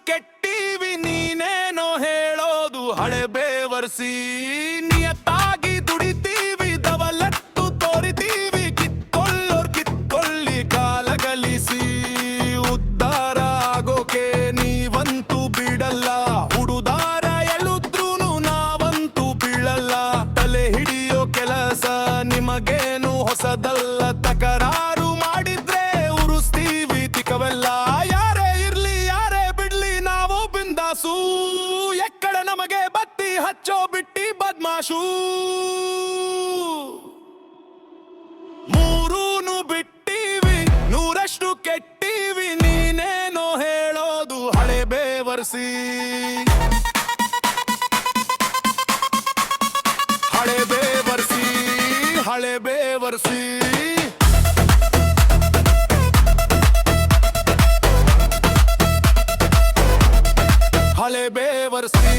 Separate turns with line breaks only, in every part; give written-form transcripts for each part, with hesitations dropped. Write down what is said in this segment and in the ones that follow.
ಕೆಟ್ಟಿವಿ ನೀನೇನೋ ಹೇಳೋದು ಹಳೆ ಬೇವರ್ಸಿ ನಿಯತ್ತಾಗಿ ದುಡಿತೀವಿ ದವಲತ್ತು ತೋರಿತೀವಿ ಕಿತ್ಕೊಳ್ಳೋರ್ ಕಿತ್ಕೊಳ್ಳಿ ಕಾಲಗಲಿಸಿ ಉದ್ಧಾರ ಆಗೋಕೆ ನೀವಂತೂ ಬಿಡಲ್ಲ ಹುಡುದಾರ ಎಳುದ್ರೂನು ನಾವಂತೂ ಬೀಳಲ್ಲ ತಲೆ ಹಿಡಿಯೋ ಕೆಲಸ ನಿಮಗೇನು ಹೊಸದಲ್ಲ ತಕರಾರು ಮಾಡಿದ್ರೆ ಉರುಸ್ತೀವಿ ತಿಕವೆಲ್ಲ ಯಾರೇ ಇರ್ಲಿ ಯಾರೇ ಬಿಡ್ಲಿ ನಾವು ಬಿಂದಾಸು ಎಕ್ಕಡ ನಮಗೆ ಬತ್ತಿ ಹಚ್ಚೋ ಬಿಟ್ಟಿ ಬದ್ಮಾಶು ಮೂರೂನು ಬಿಟ್ಟಿವಿ ನೂರಷ್ಟು ಕೆಟ್ಟಿವಿ ನೀನೇನೋ ಹೇಳೋದು ಹಳೆ ಬೇವರ್ಸಿ ಹಳೆ ಬೇವರ್ಸಿ ಹಳೆ ಬೇವರ್ಸಿ ಹಳೆ ಬೇವರ್ಸಿ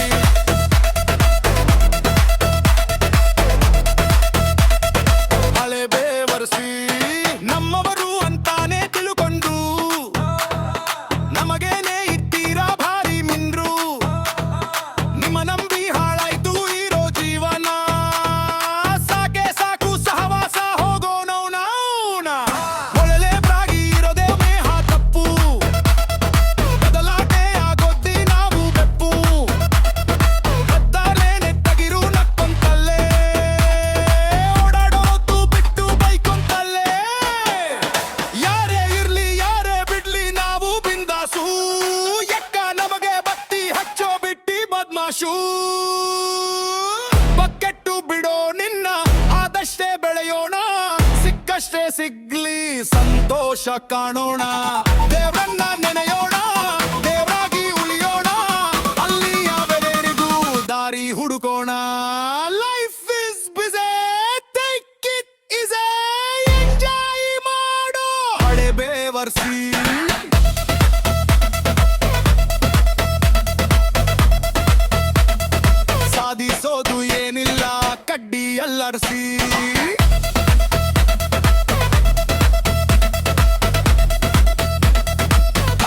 ಹಳೆ ಬೇವರ್ಸಿ ನಮ್ಮವರು ಅಂತಾನೆ ತಿಳ್ಕೊಂಡು ನಮಗೇನೆ ಇತ್ತೀರಾ ಭಾರಿ ಮಿಂದ್ರು ನಿಮ್ಮ ನಂಬಿ ಹಾಳಾಯ್ತು ಇರೋ ಜೀವನ ಸಾಕೆ ಸಾಕು ಸಹವಾಸ ಹೋಗೋನೌನ ಒಳ್ಳೆ ಪ್ರಾಗಿ ಇರೋದೇ ಮೇಹ ತಪ್ಪು ಬದಲಾಟೆ ಆಗೋದ್ದಿ ನಾವು ಬೆಪ್ಪು ಕತ್ತಲೆ ನೆತ್ತಗಿರು ನಕ್ಕೊಂತಲ್ಲೇ ಓಡಾಡೋದು ಬಿಟ್ಟು ಬೈಕೊಂತಲ್ಲೇ ಯಾರೇ ಇರ್ಲಿ ಯಾರೇ ಬಿಡ್ಲಿ ನಾವು ಬಿಂದಾಸು ಎಕ್ಕ ನಮಗೆ ಬತ್ತಿ ಹಚ್ಚೋ ಬಿಟ್ಟಿ ಬದ್ಮಾಶು ಬಕ್ಕೆಟ್ಟು ಬಿಡೋ ನಿನ್ನ ಆದಷ್ಟೇ ಬೆಳೆಯೋಣ ಸಿಕ್ಕಷ್ಟೇ ಸಿಗ್ಲಿ ಸಂತೋಷ ಕಾಣೋಣ ದೇವ್ರನ್ನ ನೆನೆಯೋಣ ದೇವರಾಗಿ ಉಳಿಯೋಣ ಅಲ್ಲಿ ಯಾವೆಲ್ಲರಿಗೂ ದಾರಿ ಹುಡುಕೋಣ life is busy take it easy enjoy ಮಾಡೋ ಹಳೆ ಬೇವರ್ಸಿ ಸಾಧಿಸೋದು ಏನಿಲ್ಲ ಕಡ್ಡಿ ಅಲ್ಲರ್ಸಿ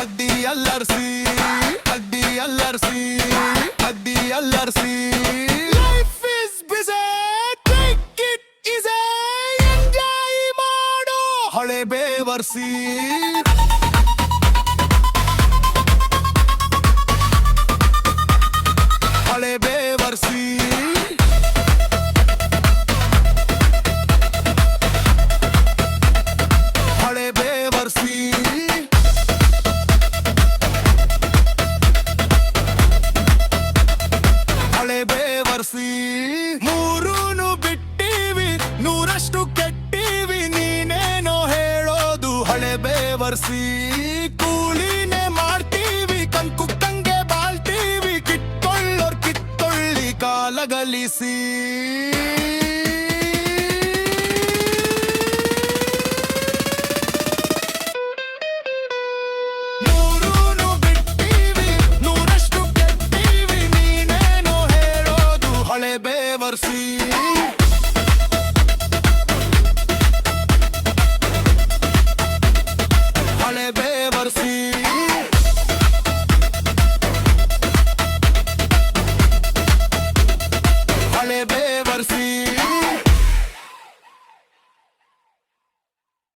ಅಡ್ಡಿ ಅಲ್ಲರ್ಸಿ ಅಡ್ಡಿ ಅಲ್ಲರ್ಸಿ ಅಡ್ಡಿ ಅಲ್ಲರ್ಸಿ life is busy take it easy enjoy ಮಾಡೋ ಹಳೆ ಬೇವರ್ಸಿ ಹಳೆ ಬೇವರ್ಸಿ ಹಳೆ ಬೇವರ್ಸಿ ಹಳೆ ಬೇವರ್ಸಿ ಮೂರೂನು ಬಿಟ್ಟಿವಿ ನೂರಷ್ಟು ಕೆಟ್ಟಿವಿ ನೀನೇನೋ ಹೇಳೋದು ಹಳೆ ಬೇವರ್ಸಿ ಕೂಲಿನೇ ಮಾಡ್ತೀವಿ ಕಂಕುಕ್ಕಂಗೆ ಬಾಳ್ತೀವಿ ಕಿತ್ಕೊಳ್ಳೋರ್ ಕಿತ್ಕೊಳ್ಳಿ ಕಾಲಗಲಿಸಿ